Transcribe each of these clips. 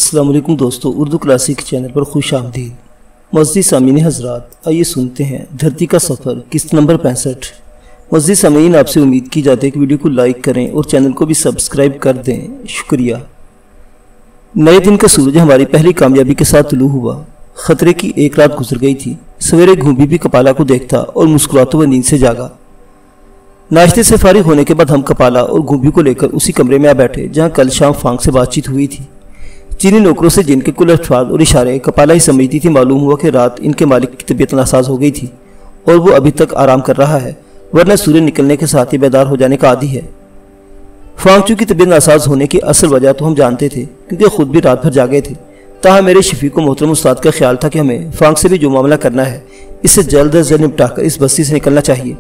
السلام علیکم دوستو، اردو کلاسک چینل پر خوش آمدید۔ معزز سامعین حضرات، آئیے سنتے ہیں دھرتی کا سفر قسط نمبر 65۔ معزز سامعین، آپ سے امید کی جاتی ہے کہ ویڈیو کو لائک کریں اور چینل کو بھی سبسکرائب کر دیں، شکریہ۔ نئے دن کا سورج ہماری پہلی کامیابی کے ساتھ طلوع ہوا۔ خطرے کی ایک رات گزر گئی تھی۔ سویرے گھومبی بھی کپالا کو دیکھتا اور مسکراتا ہوا نیند سے جاگا۔ ناشتے سے فارغ ہونے کے بعد ہم کپالا اور گھومبی کو لے کر اسی کمرے میں آ بیٹھے جہاں کل شام فانگ سے بات چیت ہوئی تھی۔ چینی نوکروں سے جن کے کل الفاظ اور اشارے کپالا ہی سمجھتی تھی، معلوم ہوا کہ رات ان کے مالک کی طبیعت ناساز ہو گئی تھی اور وہ ابھی تک آرام کر رہا ہے، ورنہ سورج نکلنے کے ساتھ ہی بیدار ہو جانے کا عادی ہے۔ فانگچو کی طبیعت ناساز ہونے کی اصل وجہ تو ہم جانتے تھے، کیونکہ خود بھی رات بھر جاگے تھے۔ تاہم میرے شفیق و محترم استاد کا خیال تھا کہ ہمیں فانگ سے بھی جو معاملہ کرنا ہے اس سے جلد از جلد نپٹا کر اس بستی سے نکلنا چاہیے۔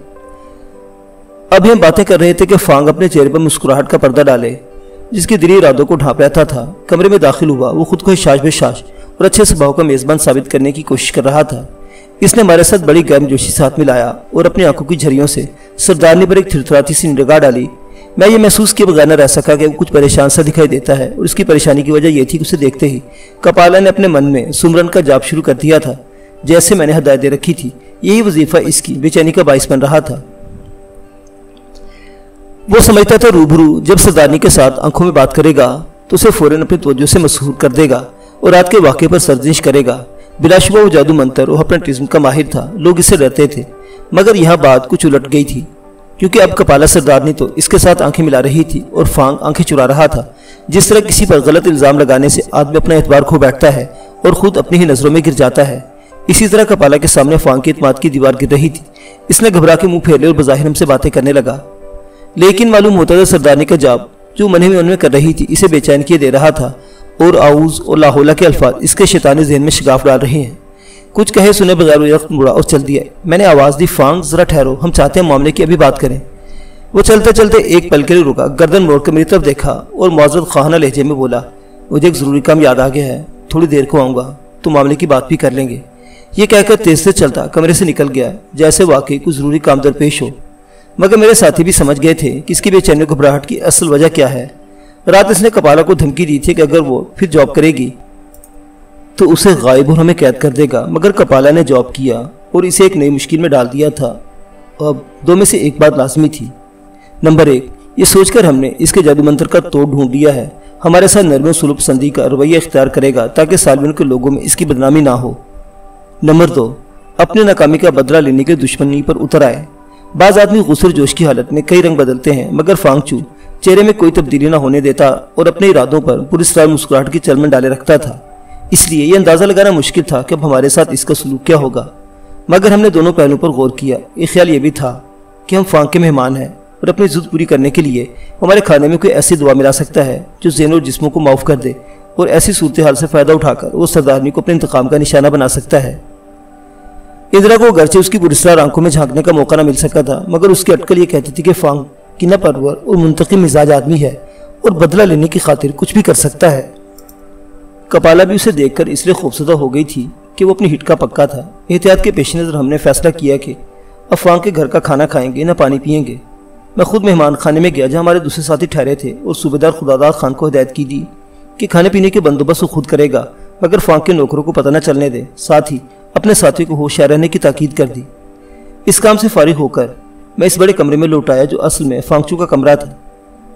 اب ہم باتیں کر رہے تھے کہ فانگ اپنے چہرے پر مسکراہٹ کا پردہ ڈالے جس کی دلی ارادوں کو ڈھانپ رہتا تھا، کمرے میں داخل ہوا۔ وہ خود کو حشاش بشاش اور اچھے سبھاؤ کا میزبان ثابت کرنے کی کوشش کر رہا تھا۔ اس نے ہمارے ساتھ بڑی گرم جوشی سے ہاتھ ملایا اور اپنی آنکھوں کی جھریوں سے سردارنی پر ایک تھرتھراتی سی نگاہ ڈالی۔ میں یہ محسوس کیے بغیر نہ رہ سکا کہ وہ کچھ پریشان سا دکھائی دیتا ہے، اور اس کی پریشانی کی وجہ یہ تھی کہ اسے دیکھتے ہی کپالا نے اپنے من میں سمرن کا جاپ شروع کر دیا تھا، جیسے میں نے ہدایت دے رکھی تھی۔ یہی وظیفہ اس کی بے چینی کا باعث بن رہا تھا۔ وہ سمجھتا تھا روبرو جب سردارنی کے ساتھ آنکھوں میں بات کرے گا تو اسے فوراً اپنی توجہ سے مسحور کر دے گا اور رات کے واقعے پر سرزنش کرے گا۔ بلا شبہ وہ جادو منتر اور ہپنوٹزم کا ماہر تھا، لوگ اسے ڈرتے تھے۔ مگر یہاں بات کچھ الٹ گئی تھی، کیونکہ اب کپالا سردارنی تو اس کے ساتھ آنکھیں ملا رہی تھی اور فانگ آنکھیں چرا رہا تھا۔ جس طرح کسی پر غلط الزام لگانے سے آدمی اپنا اعتبار کھو بیٹھتا ہے اور خود اپنی ہی نظروں میں گر جاتا ہے، اسی طرح کپالا کے سامنے فانگ کی اعتماد کی دیوار گر رہی تھی۔ اس نے گھبرا کے منہ پھیر لے اور بظاہر ہم سے باتیں کرنے لگا، لیکن معلوم ہوتا تھا سردارنی کا جاب جو منہ میں ان میں کر رہی تھی اسے بے چین کیے دے رہا تھا، اور آؤز اور لاہولہ کے الفاظ اس کے شیطانی ذہن میں شگاف ڈال رہے ہیں۔ کچھ کہے سنے بغیر وقت مڑا اور چل دیا۔ میں نے آواز دی، فانگ ذرا ٹھہرو، ہم چاہتے ہیں معاملے کی ابھی بات کریں۔ وہ چلتے چلتے ایک پل کے لیے رکا، گردن موڑ کر میری طرف دیکھا اور معذرت خواہانہ لہجے میں بولا، مجھے ایک ضروری کام یاد آ گیا ہے، تھوڑی دیر کو آؤں گا تو معاملے کی بات بھی کر لیں گے۔ یہ کہہ کر تیز سے چلتا کمرے سے نکل گیا، جیسے واقعی کوئی ضروری کام درپیش ہو۔ مگر میرے ساتھی بھی سمجھ گئے تھے کہ اس کی بے چینی گھبراہٹ کی اصل وجہ کیا ہے۔ رات اس نے کپالا کو دھمکی دی تھی کہ اگر وہ پھر جاب کرے گی تو اسے غائب اور ہمیں قید کر دے گا، مگر کپالا نے جاب کیا اور اسے ایک نئی مشکل میں ڈال دیا تھا۔ اب دو میں سے ایک بات لازمی تھی۔ نمبر 1، یہ سوچ کر ہم نے اس کے جادو منتر کا توڑ ڈھونڈ لیا ہے، ہمارے ساتھ نرم و سلوک پسندی کا رویہ اختیار کرے گا تاکہ سالوین کے لوگوں میں اس کی بدنامی نہ ہو۔ نمبر 2، اپنے ناکامی کا بدلہ لینے کے دشمنی پر اتر آئے۔ بعض آدمی غصے جوش کی حالت میں کئی رنگ بدلتے ہیں، مگر فانگچو چہرے میں کوئی تبدیلی نہ ہونے دیتا اور اپنے ارادوں پر پراسرار مسکراہٹ کی چلمن ڈالے رکھتا تھا۔ اس لیے یہ اندازہ لگانا مشکل تھا کہ اب ہمارے ساتھ اس کا سلوک کیا ہوگا، مگر ہم نے دونوں پہلوؤں پر غور کیا۔ ایک خیال یہ بھی تھا کہ ہم فانگ کے مہمان ہیں اور اپنی ضد پوری کرنے کے لیے ہمارے کھانے میں کوئی ایسی دوا ملا سکتا ہے جو ذہن اور جسموں کو معاف کر دے، اور ایسی صورتحال سے فائدہ اٹھا کر وہ سردارنی کو اپنے انتقام کا نشانہ بنا سکتا ہے۔ اندرا کو اگرچہ اس کی پراسرار آنکھوں میں جھانکنے کا موقع نہ مل سکا تھا، مگر اس کی اٹکل یہ کہتی تھی کہ فانگ کینہ پرور اور منتقم مزاج آدمی ہے اور بدلہ لینے کی خاطر کچھ بھی کر سکتا ہے۔ کپالا بھی اسے دیکھ کر اس لیے خوفزدہ ہو گئی تھی کہ وہ اپنی ہٹ کا پکا تھا۔ احتیاط کے پیش نظر ہم نے فیصلہ کیا کہ اب فانگ کے گھر کا کھانا کھائیں گے نہ پانی پئیں گے۔ میں خود مہمان خانے میں گیا جہاں ہمارے دوسرے ساتھی ٹھہرے تھے، اور صوبیدار خداداد خان کو ہدایت کی دی کہ کھانے پینے کے بندوبست وہ خود کرے گا، مگر فانگ کے نوکروں کو پتہ نہ چلنے دے۔ ساتھ ہی اپنے ساتھی کو ہوشیار رہنے کی تاکید کر دی۔ اس کام سے فارغ ہو کر میں اس بڑے کمرے میں لوٹ آیا جو اصل میں فانگچو کا کمرہ تھا،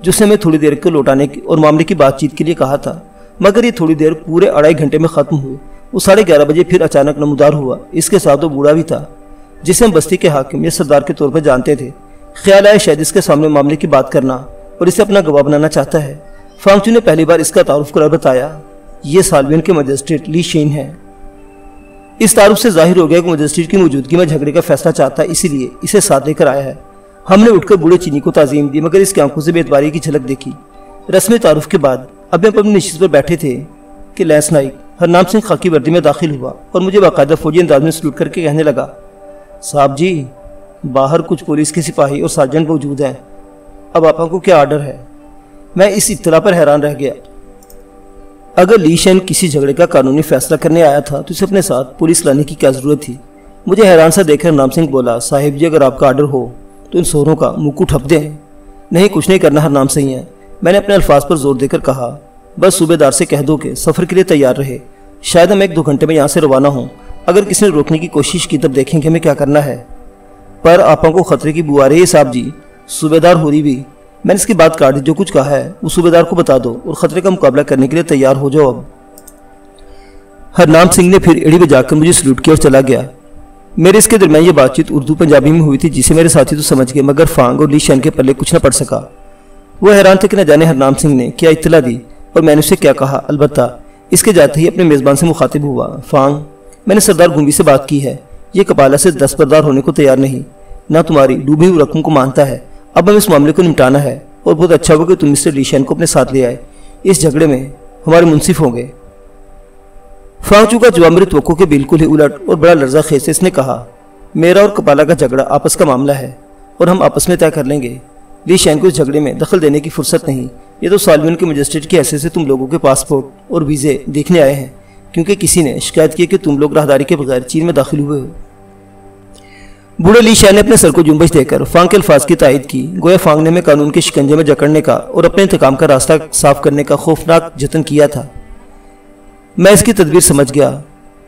جس نے میں تھوڑی دیر کو لوٹانے اور معاملے کی بات چیت کے لیے کہا تھا، مگر یہ تھوڑی دیر پورے 2.5 گھنٹے میں ختم ہوئی۔ وہ 11:30 بجے پھر اچانک نمودار ہوا۔ اس کے ساتھ وہ بوڑھا بھی تھا جسے ہم بستی کے حاکم یا سردار کے طور پر جانتے تھے۔ خیال آیا شاید اس کے سامنے معاملے کی بات کرنا اور اسے اپنا گواہ بنانا چاہتا ہے۔ فانگچو نے پہلی بار اس کا تعارف کرا بتایا، یہ سالوین کے مجسٹریٹ لی شین ہے۔ اس تعارف سے ظاہر ہو گیا کہ مجسٹریٹ کی موجودگی میں جھگڑے کا فیصلہ چاہتا ہے، اسی لیے اسے ساتھ لے کر آیا ہے۔ ہم نے اٹھ کر بوڑھے چینی کو تعظیم دی، مگر اس کی آنکھوں سے بے اعتباری کی جھلک دیکھی۔ رسم تعارف کے بعد اب ہم اپنی نشست پر بیٹھے تھے کہ لینس نائک ہرنام سنگھ خاکی وردی میں داخل ہوا اور مجھے باقاعدہ فوجی انداز میں سلوٹ کر کے کہنے لگا، صاحب جی، باہر کچھ پولیس کے سپاہی اور سارجنٹ موجود ہیں، اب آپ کو کیا آرڈر ہے؟ میں اس اطلاع پر حیران رہ گیا۔ اگر لی شین کسی جھگڑے کا قانونی فیصلہ کرنے آیا تھا تو اسے اپنے ساتھ پولیس لانے کی کیا ضرورت تھی؟ مجھے حیران سا دیکھ کر ہرنام سنگھ بولا، صاحب جی، اگر آپ کا آرڈر ہو تو ان سوروں کا منہ کو ٹھپ دیں۔ نہیں، کچھ نہیں کرنا ہرنام سنگھ ہے، میں نے اپنے الفاظ پر زور دے کر کہا۔ بس صوبیدار سے کہہ دو کہ سفر کے لیے تیار رہے، شاید ہم 1-2 گھنٹے میں یہاں سے روانہ ہوں۔ اگر کسی نے روکنے کی کوشش کی تب دیکھیں کہ ہمیں کیا کرنا ہے۔ پر آپا کو خطرے کی بو آ رہی ہے صاحب جی، صوبیدار ہو رہی بھی۔ میں نے اس کی بات کاٹ دی، جو کچھ کہا ہے وہ صوبیدار کو بتا دو اور خطرے کا مقابلہ کرنے کے لیے تیار ہو جاؤ۔ اب ہرنام سنگھ نے پھر ایڑی بجا کر مجھے سلوٹ کیا اور چلا گیا۔ میرے اس کے درمیان یہ بات چیت اردو پنجابی میں ہوئی تھی، جسے میرے ساتھی تو سمجھ گئے، مگر فانگ اور لی شین کے پلے کچھ نہ پڑ سکا۔ وہ حیران تھے کہ نہ جانے ہرنام سنگھ نے کیا اطلاع دی اور میں نے اسے کیا کہا۔ البتہ اس کے جاتے ہی اپنے میزبان سے مخاطب ہوا۔ فانگ، میں نے سردار گھومبی سے بات کی ہے، یہ کپالا سے دستبردار ہونے کو تیار نہیں، نہ تمہاری ڈوبی ہوئی رقم کو مانتا ہے۔ اب ہم اس معاملے کو نمٹانا ہے اور بہت اچھا ہوگا کہ تم مسٹر لی شین کو اپنے ساتھ لے آئے، اس جھگڑے میں ہمارے منصف ہوں گے۔ فانگ چو کا جواب میری توقع کے بالکل ہی الٹ اور بڑا لرزہ خیز سے اس نے کہا، میرا اور کپالا کا جھگڑا آپس کا معاملہ ہے اور ہم آپس میں طے کر لیں گے۔ لی شین کو اس جھگڑے میں دخل دینے کی فرصت نہیں۔ یہ تو سالوین کے مجسٹریٹ کی حیثیت سے تم لوگوں کے پاسپورٹ اور ویزے دیکھنے آئے ہیں، کیونکہ کسی نے شکایت کی کہ تم لوگ راہداری کے بغیر چین میں داخل ہوئے ہو۔ بوڑھے لی شین نے اپنے سر کو جنبش دے کر فانگ کے الفاظ کی تائید کی، گویا فانگ نے ہمیں قانون کے شکنجے میں جکڑنے کا اور اپنے انتقام کا راستہ صاف کرنے کا خوفناک جتن کیا تھا۔ میں اس کی تدبیر سمجھ گیا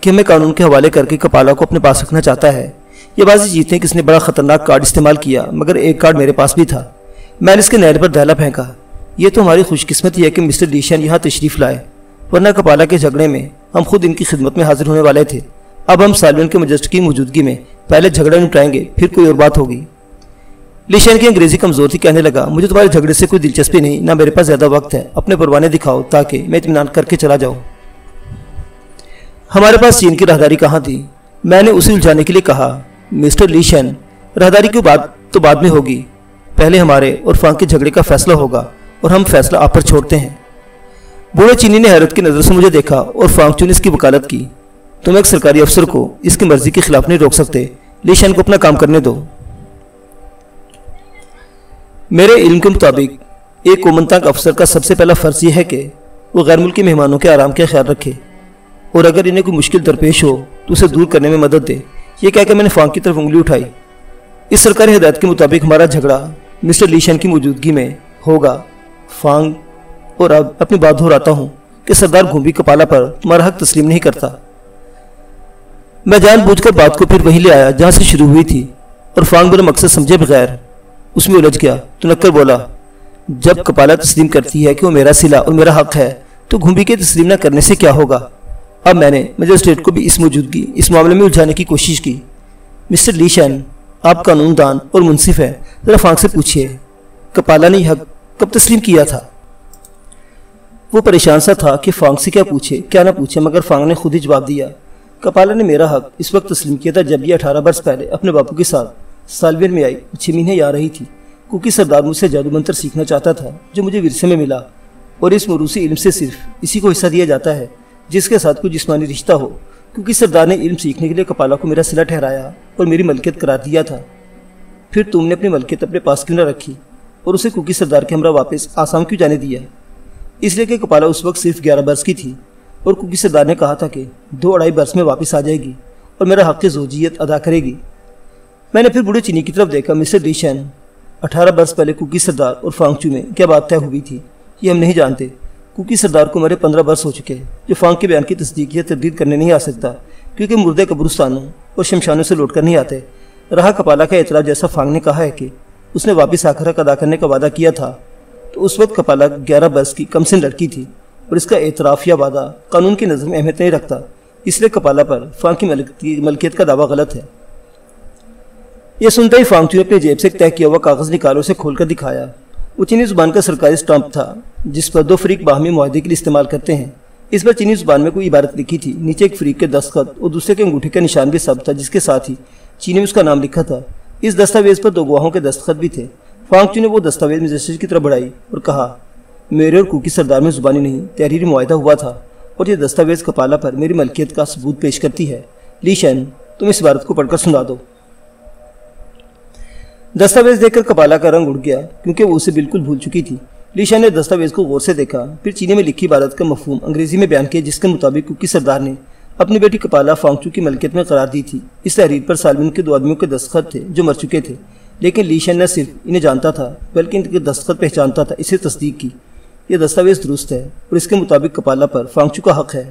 کہ ہمیں قانون کے حوالے کر کے کپالا کو اپنے پاس رکھنا چاہتا ہے۔ یہ بازی جیتنے کہ اس نے بڑا خطرناک کارڈ استعمال کیا، مگر ایک کارڈ میرے پاس بھی تھا۔ میں نے اس کے نیل پر دہلا پھینکا۔ یہ تو ہماری خوش قسمتی ہے کہ مسٹر لی شین یہاں تشریف لائے، ورنہ کپالا کے جھگڑے میں ہم خود ان کی خدمت میں حاضر ہونے والے تھے۔ اب ہم سالوین کے مجسٹریٹ کی موجودگی میں پہلے جھگڑا نپٹائیں گے، پھر کوئی اور بات ہوگی۔ لی شین کی انگریزی کمزور تھی، کہنے لگا، مجھے تمہارے جھگڑے سے کوئی دلچسپی نہیں، نہ میرے پاس زیادہ وقت ہے، اپنے پروانے دکھاؤ تاکہ میں اطمینان کر کے چلا جاؤں۔ ہمارے پاس چین کی راہداری کہاں تھی؟ میں نے اسے الجھانے کے لیے کہا، مسٹر لی شین، راہداری کی بات تو بعد میں ہوگی، پہلے ہمارے اور فانگ کے جھگڑے کا فیصلہ ہوگا اور ہم فیصلہ آپ پر چھوڑتے ہیں۔ بوڑھے چینی نے حیرت کی نظر سے مجھے دیکھا اور فانگ چو نے اس کی وکالت کی، تم ایک سرکاری افسر کو اس کی مرضی کے خلاف نہیں روک سکتے، لی شین کو اپنا کام کرنے دو۔ میرے علم کے مطابق ایک کومنتانگ افسر کا سب سے پہلا فرض یہ ہے کہ وہ غیر ملکی مہمانوں کے آرام کا خیال رکھے اور اگر انہیں کوئی مشکل درپیش ہو تو اسے دور کرنے میں مدد دے۔ یہ کہہ کر میں نے فانگ کی طرف انگلی اٹھائی۔ اس سرکاری ہدایت کے مطابق ہمارا جھگڑا مسٹر لی شین کی موجودگی میں ہوگا، فانگ، اور اب اپنی بات دہراتا ہوں کہ سردار گھومبی کپالا پر تمہارا حق تسلیم نہیں کرتا۔ میں جان بوجھ کر بات کو پھر وہیں لے آیا جہاں سے شروع ہوئی تھی اور فانگ میرا مقصد سمجھے بغیر اس میں الجھ گیا۔ تو نکر بولا، جب کپالا تسلیم کرتی ہے کہ وہ میرا صلہ اور میرا حق ہے تو گھومبی کے تسلیم نہ کرنے سے کیا ہوگا؟ اب میں نے مجسٹریٹ کو بھی اس معاملے میں الجھانے کی کوشش کی۔ مسٹر لی شین، آپ قانون دان اور منصف ہیں، ذرا فانگ سے پوچھئے کپالا نے یہ حق کب تسلیم کیا تھا؟ وہ پریشان سا تھا کہ فانگ سے کیا پوچھے کیا نہ پوچھے، مگر فانگ نے خود ہی جواب دیا، کپالا نے میرا حق اس وقت تسلیم کیا تھا جب یہ 18 برس پہلے اپنے باپو کے ساتھ سالوین میں آئی، 6 مہینے آ رہی تھی، کیونکہ سردار مجھ سے جادو منتر سیکھنا چاہتا تھا جو مجھے ورثے میں ملا، اور اس موروثی علم سے صرف اسی کو حصہ دیا جاتا ہے جس کے ساتھ کوئی جسمانی رشتہ ہو، کیونکہ سردار نے علم سیکھنے کے لیے کپالا کو میرا صلہ ٹھہرایا اور میری ملکیت قرار دیا تھا۔ پھر تم نے اپنی ملکیت اپنے پاس کیوں نہ رکھی اور اسے کوکی سردار کے ہمراہ واپس آسام کیوں جانے دیا؟ اس لیے کہ کپالا اس وقت صرف 11 برس کی تھی اور کوکی سردار نے کہا تھا کہ 2-2.5 برس میں واپس آ جائے گی اور میرا حق زوجیت ادا کرے گی۔ میں نے پھر بوڑھے چینی کی طرف دیکھا، مسٹر لی شین، 18 برس پہلے کوکی سردار اور فانگ چو میں کیا بات طے ہوئی تھی یہ ہم نہیں جانتے۔ کوکی سردار کو میرے 15 برس ہو چکے جو فانگ کے بیان کی تصدیق یا تردید کرنے نہیں آ سکتا، کیونکہ مردے قبرستانوں اور شمشانوں سے لوٹ کر نہیں آتے۔ رہا کپالا کا اعتراف، جیسا فانگ نے کہا ہے کہ اس نے واپس آ کر حق ادا کرنے کا وعدہ کیا تھا، تو اس وقت کپالا 11 برس کی کم سن لڑکی تھی اور اس کا اعتراف یا وعدہ قانون کی نظر میں اہمیت نہیں رکھتا، اس لیے کپالا پر فانگ کی ملکیت کا دعویٰ غلط ہے۔ یہ سنتے ہی فانگ چو نے اپنی جیب سے ایک طے کیا ہوا کاغذ نکالو اسے کھول کر دکھایا۔ وہ چینی زبان کا سرکاری اسٹامپ تھا جس پر 2 فریق باہمی معاہدے کے لیے استعمال کرتے ہیں۔ اس پر چینی زبان میں کوئی عبارت لکھی تھی، نیچے ایک فریق کے دستخط اور دوسرے کے انگوٹھے کا نشان بھی سب تھا، جس کے ساتھ ہی چینی میں اس کا نام لکھا تھا۔ اس دستاویز پر 2 گواہوں کے دستخط بھی تھے۔ فانگ چو نے وہ دستاویز مجسٹریٹ کی طرف بڑھائی اور کہا، میرے اور کوکی سردار میں زبانی نہیں تحریری معاہدہ ہوا تھا اور یہ دستاویز کپالا پر میری ملکیت کا ثبوت پیش کرتی ہے۔ لی شین، تم اس عبارت کو پڑھ کر سنا دو۔ دستاویز دیکھ کر کپالا کا رنگ اڑ گیا کیونکہ وہ اسے بالکل بھول چکی تھی۔ لی شین نے دستاویز کو غور سے دیکھا، پھر چینی میں لکھی عبارت کا مفہوم انگریزی میں بیان کیا، جس کے مطابق کوکی سردار نے اپنی بیٹی کپالا فانگ چو کی ملکیت میں قرار دی تھی۔ اس تحریر پر سالوین کے 2 آدمیوں کے دستخط تھے جو مر چکے تھے، لیکن لی شین نہ صرف انہیں جانتا تھا بلکہ ان کے دستخط پہچانتا تھا، اسے تصدیق کی۔ یہ دستاویز درست ہے اور اس کے مطابق کپالا پر فانگچو کا حق ہے۔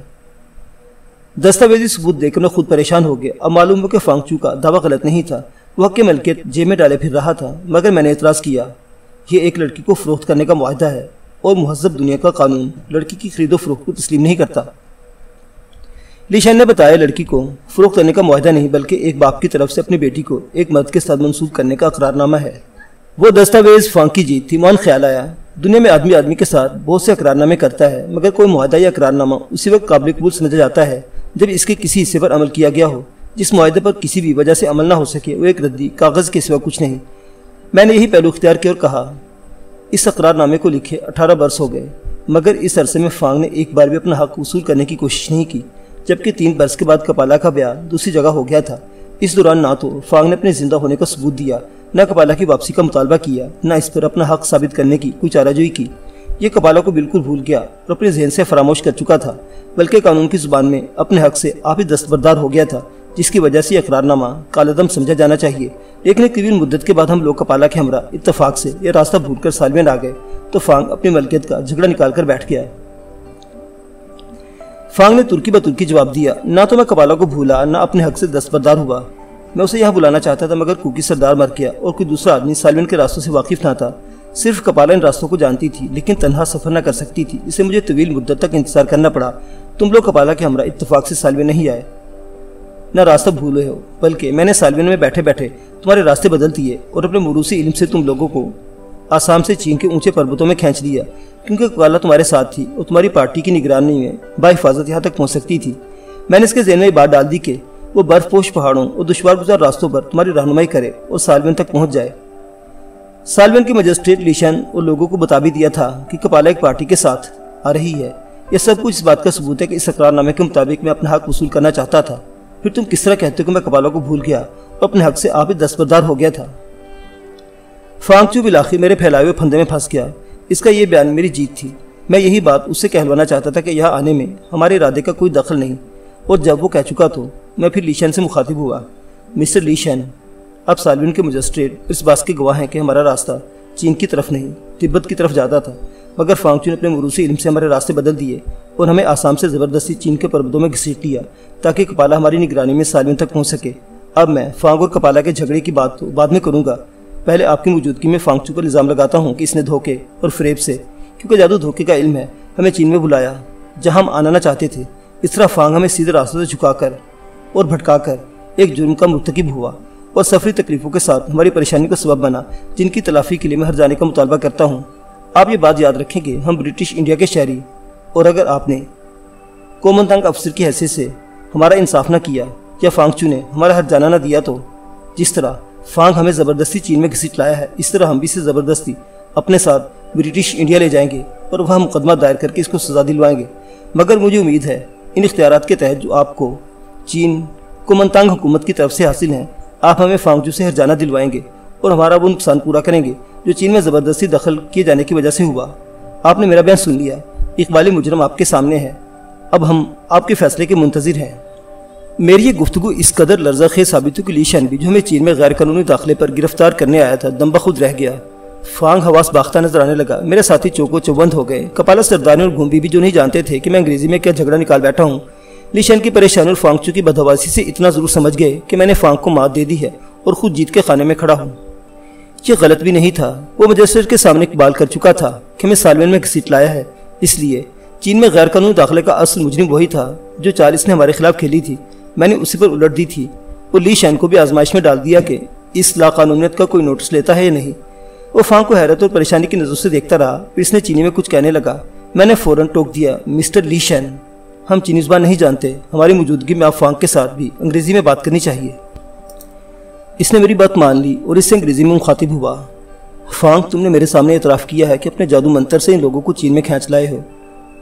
دستاویزی ثبوت دیکھ کر میں خود پریشان ہو گیا۔ اب معلوم ہو کہ فانگچو کا دعویٰ غلط نہیں تھا، وہ حق کی ملکیت جیب میں ڈالے پھر رہا تھا، مگر میں نے اعتراض کیا۔ یہ ایک لڑکی کو فروخت کرنے کا معاہدہ ہے اور مہذب دنیا کا قانون لڑکی کی خرید و فروخت کو تسلیم نہیں کرتا۔ لی شین نے بتایا لڑکی کو فروخت کرنے کا معاہدہ نہیں بلکہ ایک باپ کی طرف سے اپنی بیٹی کو ایک مرد کے ساتھ منسوب کرنے کا اقرار نامہ ہے۔ وہ دستاویز فانگ کی جیت تھی۔ مان خیال آیا دنیا میں آدمی آدمی کے ساتھ بہت سے اقرار نامے کرتا ہے، مگر کوئی معاہدہ یا اقرار نامہ اسی وقت قابل قبول سمجھا جاتا ہے جب اس کے کسی حصے پر عمل کیا گیا ہو۔ جس معاہدے پر کسی بھی وجہ سے عمل نہ ہو سکے وہ ایک ردی کاغذ کے سوا کچھ نہیں۔ میں نے یہی پہلو اختیار کیا اور کہا اس اقرار نامے کو لکھے 18 برس ہو گئے، مگر اس عرصے میں فانگ نے ایک بار بھی اپنا حق وصول کرنے کی کوشش نہیں کی، جبکہ 3 برس کے بعد کپالا کا بیاہ دوسری جگہ ہو گیا تھا۔ اس دوران نہ تو فانگ نے اپنے زندہ ہونے کا ثبوت دیا، نہ کپالا کی واپسی کا مطالبہ کیا، نہ اس پر اپنا حق ثابت کرنے کی کوئی چارہ جوئی کی۔ یہ کپالا کو بالکل بھول گیا اور اپنے ذہن سے فراموش کر چکا تھا، بلکہ قانون کی زبان میں اپنے حق سے آپ ہی دستبردار ہو گیا تھا، جس کی وجہ سے یہ اقرار نامہ کالعدم سمجھا جانا چاہیے۔ لیکن ایک طویل مدت کے بعد ہم لوگ کپالا کے ہمراہ اتفاق سے یہ راستہ بھول کر سالوین آ گئے تو فانگ اپنی ملکیت کا جھگڑا نکال کر بیٹھ گیا۔ فانگ نے ترکی بترکی جواب دیا، نہ تو میں کپالا کو بھولا نہ اپنے حق سے دستبردار ہوا۔ میں اسے یہاں بلانا چاہتا تھا مگر کوکی سردار مر گیا اور کوئی دوسرا آدمی سالوین کے راستوں سے واقف نہ تھا۔ صرف کپالا ان راستوں کو جانتی تھی لیکن تنہا سفر نہ کر سکتی تھی، اسے مجھے طویل مدت تک انتظار کرنا پڑا۔ تم لوگ کپالا کے ہمراہ اتفاق سے سالوین نہیں آئے، نہ راستہ بھولے ہو، بلکہ میں نے سالوین میں بیٹھے بیٹھے تمہارے راستے بدل دیے اور اپنے موروثی علم سے تم لوگوں کو آسام سے چین کے اونچے پربتوں میں کھینچ لیا، کیونکہ کپالا تمہارے ساتھ تھی اور تمہاری پارٹی کی نگرانی میں باحفاظت یہاں تک پہنچ سکتی تھی۔ میں نے اس کے ذہن میں یہ بات ڈال دی کہ وہ برف پوش پہاڑوں اور دشوار گزار راستوں پر تمہاری رہنمائی کرے اور سالوین تک پہنچ جائے۔ سالوین کی مجسٹریٹ لی شین اور لوگوں کو بتا بھی دیا تھا کہ کپالا ایک پارٹی کے ساتھ آ رہی ہے۔ یہ سب کچھ اس بات کا ثبوت ہے کہ اس اقرار نامے کے مطابق میں اپنا حق وصول کرنا چاہتا تھا۔ پھر تم کس طرح کہتے ہو کہ میں کپالا کو بھول گیا اور اپنے حق سے آپ ہی دستبردار ہو گیا تھا؟ فانگچو بالآخر میرے پھیلائے ہوئے پھندے میں پھنس گیا۔ اس کا یہ بیان میری جیت تھی۔ میں یہی بات اس سے کہلوانا چاہتا تھا کہ یہاں آنے میں ہمارے ارادے کا کوئی دخل نہیں، اور جب وہ کہہ چکا تو میں پھر لی شین سے مخاطب ہوا۔ مسٹر لی شین، اب سالوین کے مجسٹریٹ اس بات کے گواہ ہیں کہ ہمارا راستہ چین کی طرف نہیں تبت کی طرف جاتا تھا، مگر فانگچو نے اپنے موروثی علم سے ہمارے راستے بدل دیے اور ہمیں آسام سے زبردستی چین کے پربتوں میں گھسیٹ لیا تاکہ کپالا ہماری نگرانی میں سالوین تک پہنچ سکے۔ اب میں فانگ اور کپالا کے جھگڑے کی بات تو بعد میں کروں گا، پہلے آپ کی موجودگی میں فانگچو پر الزام لگاتا ہوں کہ اس نے دھوکے اور فریب سے، کیونکہ جادو دھوکے کا علم ہے، ہمیں چین میں بلایا جہاں ہم آنا نہ چاہتے تھے۔ اس طرح فانگ ہمیں سیدھے راستوں سے جھکا کر اور بھٹکا کر ایک جرم کا مرتکب ہوا اور سفری تکلیفوں کے ساتھ ہماری پریشانی کا سبب بنا، جن کی تلافی کے لیے میں ہر جانے کا مطالبہ کرتا ہوں۔ آپ یہ بات یاد رکھیں کہ ہم برٹش انڈیا کے شہری، اور اگر آپ نے کومنتانگ افسر کی حیثیت سے ہمارا انصاف نہ کیا یا فانگچو نے ہمارا ہر جانا نہ دیا تو جس طرح فانگ ہمیں زبردستی چین میں گھسیٹ لایا ہے، اس طرح ہم بھی اسے زبردستی اپنے ساتھ برٹش انڈیا لے جائیں گے اور وہاں مقدمہ دائر کر کے اس کو سزا دلوائیں گے۔ مگر مجھے امید ہے ان اختیارات کے تحت جو آپ کو چین کومنتانگ حکومت کی طرف سے حاصل ہیں، آپ ہمیں فانگچو سے ہر جانا دلوائیں گے اور ہمارا وہ نقصان پورا کریں گے جو چین میں زبردستی دخل کیے جانے کی وجہ سے ہوا۔ آپ نے میرا بیان سن لیا، اقبالی مجرم آپ کے سامنے ہے، اب ہم آپ کے فیصلے کے منتظر ہیں۔ میری یہ گفتگو اس قدر لرزہ خیز ثابت ہوئی کہ لی شین بھی جو ہمیں چین میں غیر قانونی داخلے پر گرفتار کرنے آیا تھا دم بخود رہ گیا۔ فانگ حواس باختہ نظر آنے لگا، میرے ساتھی چوکو چوبند ہو گئے۔ کپالا سردار اور گھومبی بھی جو نہیں جانتے تھے کہ میں انگریزی میں کیا جھگڑا نکال بیٹھا ہوں، لی شین کی پریشانی اور فانگچو کی بدحواسی سے اتنا ضرور سمجھ گئے کہ میں نے فانگ کو مات دے دی ہے اور خود جیت کے خانے میں کھڑا ہوں۔ یہ غلط بھی نہیں تھا، وہ مجسٹریٹ کے سامنے اقبال کر چکا تھا کہ میں سالوین میں گھسیٹ لایا ہے، اس لیے چین میں غیر قانونی داخلے کا اصل مجرم وہی تھا جو چال اس نے ہمارے خلاف کھیلی تھی، میں نے اسی پر الٹ دی تھی، اور لی شین کو بھی آزمائش میں ڈال دیا کہ اس لاقانونیت کا کوئی نوٹس لیتا ہے یا نہیں۔ وہ فانگ کو حیرت اور پریشانی کی نظر سے دیکھتا رہا، پھر اس نے چینی میں کچھ کہنے لگا۔ میں نے فوراً ٹوک دیا، مسٹر لی شین، ہم چینی زبان نہیں جانتے، ہماری موجودگی میں آپ فانگ کے ساتھ بھی انگریزی میں بات کرنی چاہیے۔ اس نے میری بات مان لی اور اس سے انگریزی میں مخاطب ہوا۔ فانگ، تم نے میرے سامنے اعتراف کیا ہے کہ اپنے جادو منتر سے ان لوگوں کو چین میں کھینچ لائے ہو،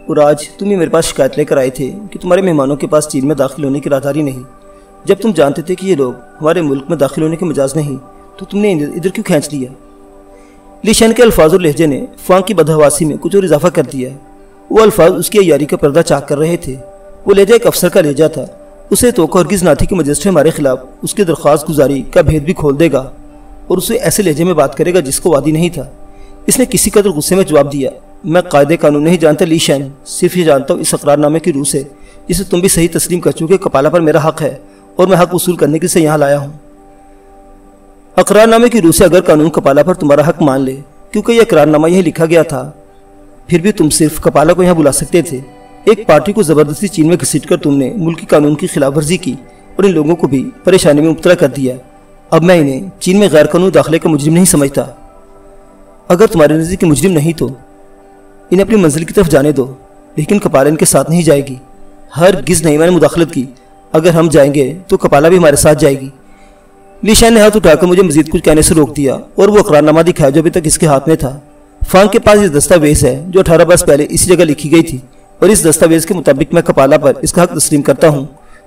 اور آج تم ہی میرے پاس شکایت لے کر آئے تھے کہ تمہارے مہمانوں کے پاس چین میں داخل ہونے کی راہداری نہیں۔ جب تم جانتے تھے کہ یہ لوگ ہمارے ملک میں داخل ہونے کے مجاز نہیں تو تم نے ادھر کیوں کھینچ لیا؟ لی شین کے الفاظ اور لہجے نے فانگ کی بدحواسی میں کچھ اور اضافہ کر دیا۔ وہ الفاظ اس کی عیاری کا پردہ چاک کر رہے تھے۔ وہ لہجہ ایک افسر کا لہجہ تھا، اسے توقع ہرگز نہ تھی کہ مجسٹریٹ ہمارے خلاف اس کی درخواست گزاری کا بھید بھی کھول دے گا اور اسے ایسے لہجے میں بات کرے گا جس کو وادی نہیں تھا۔ اس نے کسی قدر غصے میں جواب دیا، میں قاعدے قانون نہیں جانتا لی شین، صرف یہ جانتا ہوں اس اقرار نامے کی روح سے جسے تم بھی صحیح تسلیم کر چکے کپالا پر میرا حق ہے اور میں حق وصول کرنے کے لیے یہاں لایا ہوں۔ اقرار نامے کی روح سے اگر قانون کپالا پر تمہارا حق مان لے، کیونکہ یہ اقرار نامہ یہی لکھا گیا تھا، پھر بھی تم صرف کپالا کو یہاں بلا سکتے تھے۔ ایک پارٹی کو زبردستی چین میں گھسیٹ کر تم نے ملکی قانون کی خلاف ورزی کی اور ان لوگوں کو بھی پریشانی میں مبتلا کر دیا۔ اب میں انہیں چین میں غیر قانونی داخلے کا مجرم نہیں سمجھتا۔ اگر تمہارے نزدیک مجرم نہیں تو انہیں اپنی منزل کی طرف جانے دو، لیکن کپالا ان کے ساتھ نہیں جائے گی۔ ہرگز نہیں میں نے مداخلت کی، اگر ہم جائیں گے تو کپالا بھی ہمارے ساتھ جائے گی۔ لی شین نے ہاتھ اٹھا کر مجھے مزید کچھ کہنے سے روک دیا اور وہ اقرار نامہ دکھایا جو ابھی تک اس کے ہاتھ میں تھا۔ فانگ کے پاس یہ دستاویز ہے جو 18 برس پہلے اسی جگہ لکھی گئی تھی، اور اس دستاویز کے مطابق میں کپالا پر اس کا حق تسلیم کرتا ہوں۔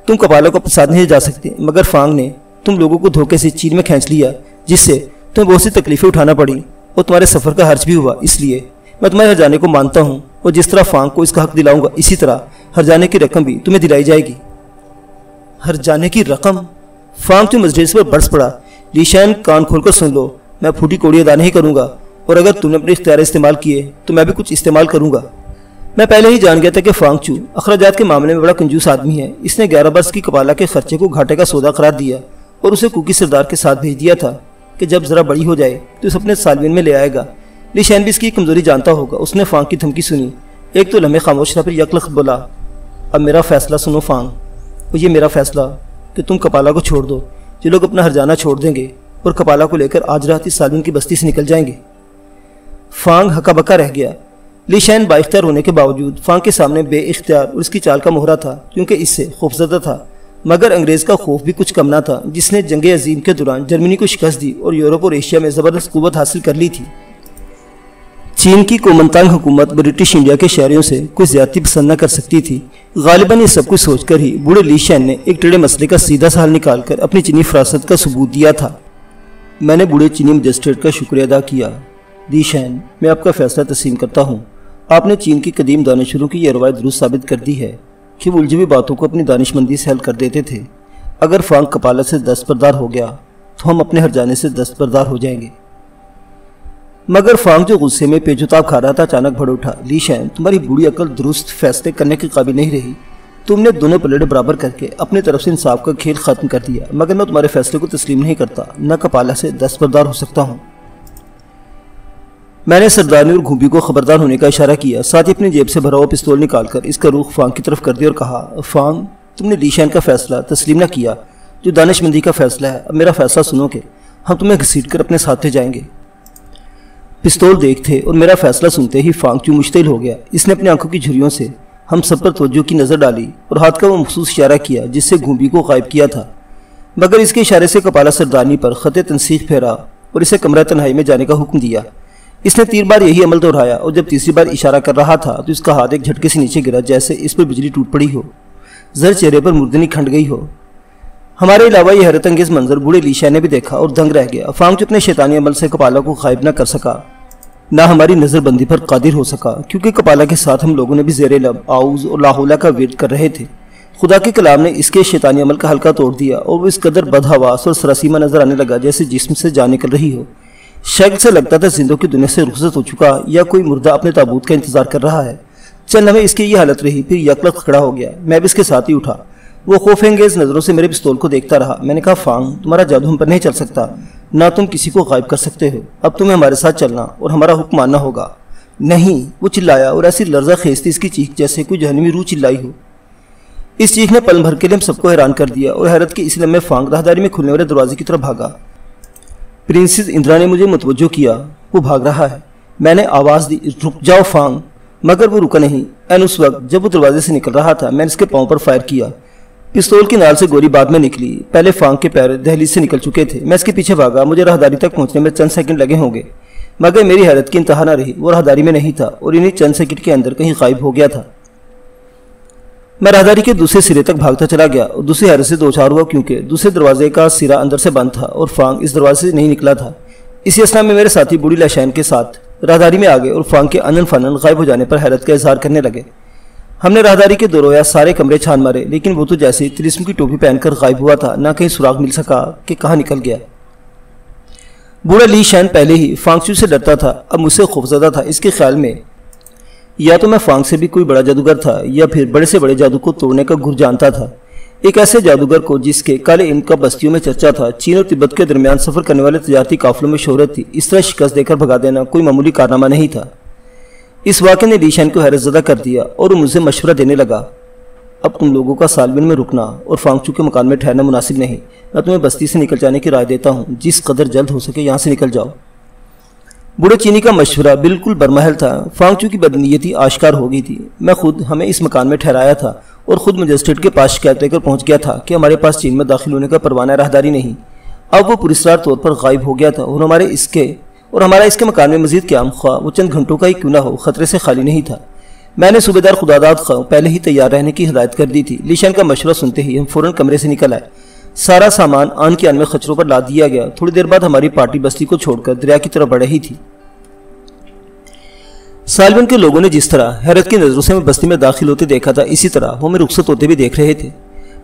تم کپالا کو اپنے ساتھ نہیں جا سکتے، مگر فانگ نے تم لوگوں کو دھوکے سے چین میں کھینچ لیا، جس سے تمہیں بہت سی تکلیفیں اٹھانا پڑی اور تمہارے سفر کا خرچ بھی ہوا۔ اس لیے میں تمہارے ہر جانے کو مانتا ہوں، اور جس طرح فانگ کو اس کا حق دلاؤں گا اسی طرح ہر جانے کی رقم بھی تمہیں دلائی جائے گی۔ ہر جانے کی رقم؟ فانگ تو مجلس پر برس پڑا۔ لی شین کان کھول کر سن لو، میں پھوٹی کوڑی ادا نہیں کروں گا، اور اگر تم نے اپنے اختیار استعمال کیے تو میں بھی کچھ استعمال کروں گا۔ میں پہلے ہی جان گیا تھا کہ فانگ چو اخراجات کے معاملے میں بڑا کنجوس آدمی ہے۔ اس نے 11 برس کی کپالا کے خرچے کو گھاٹے کا سودا قرار دیا اور اسے کوکی سردار کے ساتھ بھیج دیا تھا کہ جب ذرا بڑی ہو جائے تو اس اپنے سالوین میں لے آئے گا۔ لی شین بھی اس کی کمزوری جانتا ہوگا۔ اس نے فانگ کی دھمکی سنی، ایک تو لمحے خاموش رہا، پھر یک لخت بولا، اب میرا فیصلہ سنو فانگ، اور یہ میرا فیصلہ کہ تم کپالا کو چھوڑ دو۔ یہ لوگ اپنا ہر جانا چھوڑ دیں گے اور کپالا کو لے کر آج رات اس سالوین کی بستی سے نکل جائیں گے۔ فانگ ہکا بکا رہ گیا۔ لی شین با اختیار ہونے کے باوجود فانگ کے سامنے بے اختیار اور اس کی چال کا مہرا تھا، کیونکہ اس سے خوفزدہ تھا، مگر انگریز کا خوف بھی کچھ کم نہ تھا جس نے جنگ عظیم کے دوران جرمنی کو شکست دی اور یورپ اور ایشیا میں زبردست قوت حاصل کر لی تھی۔ چین کی کومنتانگ حکومت برٹش انڈیا کے شہریوں سے کوئی زیادتی پسند نہ کر سکتی تھی۔ غالباً یہ سب کچھ سوچ کر ہی بوڑھے لی شین نے ایک ٹیڑھے مسئلے کا سیدھا سا حل نکال کر اپنی چینی فراست کا ثبوت دیا تھا۔ میں نے بوڑھے چینی مجسٹریٹ کا شکریہ ادا کیا۔ لی شین، میں آپ کا فیصلہ تسلیم کرتا ہوں۔ آپ نے چین کی قدیم دانشوروں کی یہ روایت درست ثابت کر دی ہے کہ وہ الجھی ہوئی باتوں کو اپنی دانش مندی سے حل کر دیتے تھے۔ اگر فانگ کپالا سے دستبردار ہو گیا تو ہم اپنے ہر جانے سے دستبردار ہو جائیں گے۔ مگر فانگ جو غصے میں پیچوتاب کھا رہا تھا اچانک بڑھ اٹھا۔ لی شین، تمہاری بوڑھی عقل درست فیصلے کرنے کے قابل نہیں رہی۔ تم نے دونوں پلیٹ برابر کر کے اپنی طرف سے انصاف کا کھیل ختم کر دیا، مگر میں تمہارے فیصلے کو تسلیم نہیں کرتا، نہ کپالا سے دستبردار ہو سکتا ہوں۔ میں نے سردارنی اور گھومپی کو خبردار ہونے کا اشارہ کیا، ساتھ ہی اپنی جیب سے بھرا ہوا پستول نکال کر اس کا رخ فانگ کی طرف کر دیا اور کہا، فانگ، تم نے لی شین کا فیصلہ تسلیم نہ کیا جو دانش مندی کا فیصلہ ہے۔ اب میرا فیصلہ سنو کہ ہم تمہیں گھسیٹ کر اپنے ساتھ لے جائیں گے۔ پستول دیکھتے اور میرا فیصلہ سنتے ہی فانگ چو مشتعل ہو گیا۔ اس نے اپنی آنکھوں کی جھریوں سے ہم سب پر توجہ کی نظر ڈالی اور ہاتھ کا وہ مخصوص اشارہ کیا جس سے گھومپی کو غائب کیا تھا، مگر اس کے اشارے سے کپالا سردارنی پر خط تنسیق پھیرا اور اسے کمرہ تنہائی میں جانے کا حکم دیا۔ اس نے 3 بار یہی عمل دہرایا اور جب تیسری بار اشارہ کر رہا تھا تو اس کا ہاتھ ایک جھٹکے سے نیچے گرا، جیسے اس پر بجلی ٹوٹ پڑی ہو، زر چہرے پر مردنی کھنڈ گئی ہو۔ ہمارے علاوہ یہ حیرت انگیز منظر بوڑھے لی شین نے بھی دیکھا اور دنگ رہ گیا۔ فانگ جو اپنے شیطانی عمل سے کپالا کو غائب نہ کر سکا، نہ ہماری نظر بندی پر قادر ہو سکا، کیونکہ کپالا کے ساتھ ہم لوگوں نے بھی زیر لب آؤز اور لاحولہ کا ورد کر رہے تھے۔ خدا کے کلام نے اس کے شیطانی عمل کا حلقہ توڑ دیا اور وہ اس قدر بدحواس اور سراسیمہ نظر آنے لگا جیسے جسم سے جان نکل رہی ہو۔ شکل سے لگتا تھا زندوں کی دنیا سے رخصت ہو چکا یا کوئی مردہ اپنے تابوت کا انتظار کر رہا ہے۔ چند ہمیں اس کی یہ حالت رہی، پھر یکلخت کھڑا ہو گیا۔ میں بھی اس کے ساتھ ہی اٹھا۔ وہ خوف انگیز نظروں سے میرے پستول کو دیکھتا رہا۔ میں نے کہا، فانگ، تمہارا جادو ہم پر نہیں چل سکتا، نہ تم کسی کو غائب کر سکتے ہو۔ اب تمہیں ہمارے ساتھ چلنا اور ہمارا حکم ماننا ہوگا۔ نہیں، وہ چلایا اور ایسی لرزہ خیز تھی اس کی چیخ جیسے کوئی جہنمی روح چلائی ہو۔ اس چیخ نے پل بھر کے لیے ہم سب کو حیران کر دیا اور حیرت کے اس لمحے فانگ راہداری میں کھلنے والے دروازے کی طرف بھاگا۔ پرنسس اندرا نے مجھے متوجہ کیا، وہ بھاگ رہا ہے۔ میں نے آواز دی، رک جاؤ فانگ، مگر وہ رکا نہیں۔ این اس وقت جب وہ دروازے سے نکل رہا تھا میں نے اس کے پاؤں پر فائر کیا۔ پستول کی نال سے گولی بعد میں نکلی۔ پہلے فانگ کے پیر دہلیز سے نکل چکے تھے۔ میں اس کے پیچھے بھاگا۔ مجھے راہداری تک پہنچنے میں چند سیکنڈ لگے ہوں گے، مگر میری حیرت کی انتہا نہ رہی۔ وہ راہداری میں نہیں تھا اور انہیں چند سیکنڈ کے اندر کہیں غائب ہو گیا تھا۔ میں راہداری کے دوسرے سرے تک بھاگتا چلا گیا اور دوسری حیرت سے دوچار ہوا، کیونکہ دوسرے دروازے کا سرا اندر سے بند تھا اور فانگ اس دروازے سے نہیں نکلا تھا۔ اسی اثنا میں میرے ساتھی بوڑھی لی شین کے ساتھ راہداری میں آگے اور فانگ کے انن فنن غائب ہو جانے پر حیرت کا اظہار کرنے لگے۔ ہم نے راہداری کے دو رویا سارے کمرے چھان مارے، لیکن وہ تو جیسے طلسم کی ٹوپی پہن کر غائب ہوا تھا، نہ کہیں سراغ مل سکا کہ کہاں نکل گیا۔ بوڑھا لی شین پہلے ہی فانگ چو سے ڈرتا تھا، اب مجھ سے خوفزدہ تھا۔ اس کے خیال میں یا تو میں فانگ سے بھی کوئی بڑا جادوگر تھا یا پھر بڑے سے بڑے جادو کو توڑنے کا گر جانتا تھا۔ ایک ایسے جادوگر کو جس کے کالے علم کا بستیوں میں چرچا تھا، چین اور تبت کے درمیان سفر کرنے والے تجارتی قافلوں میں شہرت تھی، اس طرح شکست دے کر بھگا دینا کوئی معمولی کارنامہ نہیں تھا۔ اس واقعے نے لی شان کو حیرت زدہ کر دیا اور وہ مجھے مشورہ دینے لگا، اب تم لوگوں کا سالوین میں رکنا اور فانگ چو کے مکان میں ٹھہرنا مناسب نہیں، میں تمہیں بستی سے نکل جانے کی رائے دیتا ہوں، جس قدر جلد ہو سکے یہاں سے نکل جاؤ۔ بوڑھے چینی کا مشورہ بالکل برمحل تھا۔ فانگ چو کی بدنیتی آشکار ہو گئی تھی۔ میں خود ہمیں اس مکان میں ٹھہرایا تھا اور خود مجسٹریٹ کے پاس شکایت لے کر پہنچ گیا تھا کہ ہمارے پاس چین میں داخل ہونے کا پروانہ راہداری نہیں۔ اب وہ پراسرار طور پر غائب ہو گیا تھا اور ہمارا اس کے مکان میں مزید قیام، خواہ وہ چند گھنٹوں کا ہی کیوں نہ ہو، خطرے سے خالی نہیں تھا۔ میں نے صوبیدار خداداد خواہ پہلے ہی تیار رہنے کی ہدایت کر دی تھی۔ لیشان کا مشورہ سنتے ہی ہم فوراً کمرے سے نکل آئے۔ سارا سامان آن کے آن میں خچروں پر لاد دیا گیا۔ تھوڑی دیر بعد ہماری پارٹی بستی کو چھوڑ کر دریا کی طرف بڑھ رہی تھی۔ سالوین کے لوگوں نے جس طرح حیرت کی نظروں سے میں بستی میں داخل ہوتے دیکھا تھا، اسی طرح وہ میں رخصت ہوتے بھی دیکھ رہے تھے۔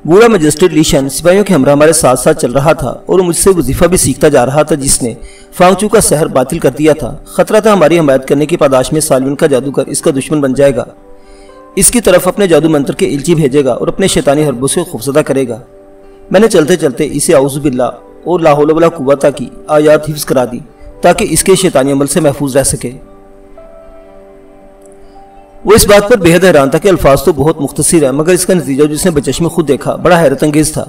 بوڑھا مجسٹریٹ لیشان سپاہیوں کے ہمراہ ہمارے ساتھ ساتھ چل رہا تھا اور مجھ سے وظیفہ بھی سیکھتا جا رہا تھا جس نے فانگ چو کا سحر باطل کر دیا تھا۔ خطرہ تھا ہماری حمایت کرنے کی پاداش میں سالوین کا جادوگر اس کا دشمن بن جائے گا، اس کی طرف اپنے جادو منتر کے الچی بھیجے گا اور اپنے شیطانی حربوں سے خوفزدہ کرے گا۔ میں نے چلتے چلتے اسے اعوذ باللہ اور لا حول ولا قوت کی آیات حفظ کرا دی تاکہ اس کے شیطانی عمل سے محفوظ رہ سکے۔ وہ اس بات پر بے حد حیران تھا کہ الفاظ تو بہت مختصر ہے مگر اس کا نتیجہ جس نے بچشم خود دیکھا بڑا حیرت انگیز تھا۔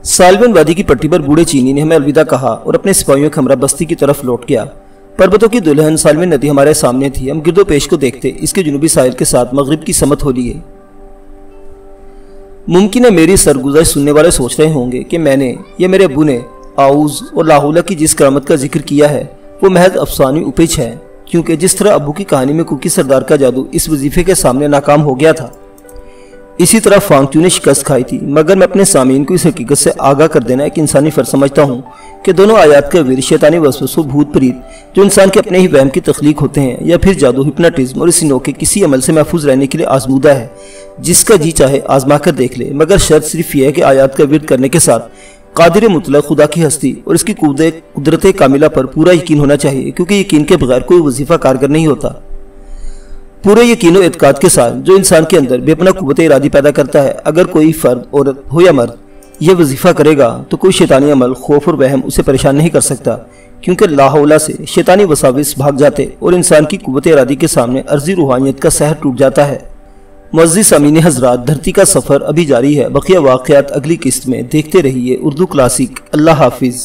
سالوین وادی کی پٹی پر بوڑھے چینی نے ہمیں الوداع کہا اور اپنے سپاہیوں کے ہمراہ بستی کی طرف لوٹ گیا۔ پربتوں کی دلہن سالوین ندی ہمارے سامنے تھی۔ ہم گرد و پیش کو دیکھتے اس کے جنوبی ساحل کے ساتھ مغرب کی سمت ہو لیے۔ ممکن ہے میری سرگزشت سننے والے سوچ رہے ہوں گے کہ میں نے یا میرے ابو نے اعوذ اور لا حول کی جس کرامت کا ذکر کیا ہے وہ محض افسانوی اپچ ہے، کیونکہ جس طرح ابو کی کہانی میں کوکی سردار کا جادو اس وظیفے کے سامنے ناکام ہو گیا تھا، اسی طرح فانگ چو نے شکست کھائی تھی۔ مگر میں اپنے سامعین کو اس حقیقت سے آگاہ کر دینا ایک انسانی فرض سمجھتا ہوں کہ دونوں آیات کا ورد شیطانی وسوسوں بھوت پریت جو انسان کے اپنے ہی وہم کی تخلیق ہوتے ہیں یا پھر جادو، ہپناٹزم اور اسی نوع کے کسی عمل سے محفوظ رہنے کے لیے آزمودہ ہے، جس کا جی چاہے آزما کر دیکھ لے، مگر شرط صرف یہ ہے کہ آیات کا ورد کرنے کے ساتھ قادر مطلق خدا کی ہستی اور اس کی قدرت کاملہ پر پورا یقین ہونا چاہیے، کیونکہ یقین کے بغیر کوئی وظیفہ کارگر نہیں ہوتا۔ پورے یقین و اعتقاد کے ساتھ جو انسان کے اندر بے پناہ قوت ارادی پیدا کرتا ہے، اگر کوئی فرد عورت ہو یا مرد یہ وظیفہ کرے گا تو کوئی شیطانی عمل، خوف اور وہم اسے پریشان نہیں کر سکتا، کیونکہ لا حول سے شیطانی وساوس بھاگ جاتے اور انسان کی قوت ارادی کے سامنے عرضی روحانیت کا سحر ٹوٹ جاتا ہے۔ معزز سامعین حضرات، دھرتی کا سفر ابھی جاری ہے، بقیہ واقعات اگلی قسط میں دیکھتے رہیے اردو کلاسک۔ اللہ حافظ۔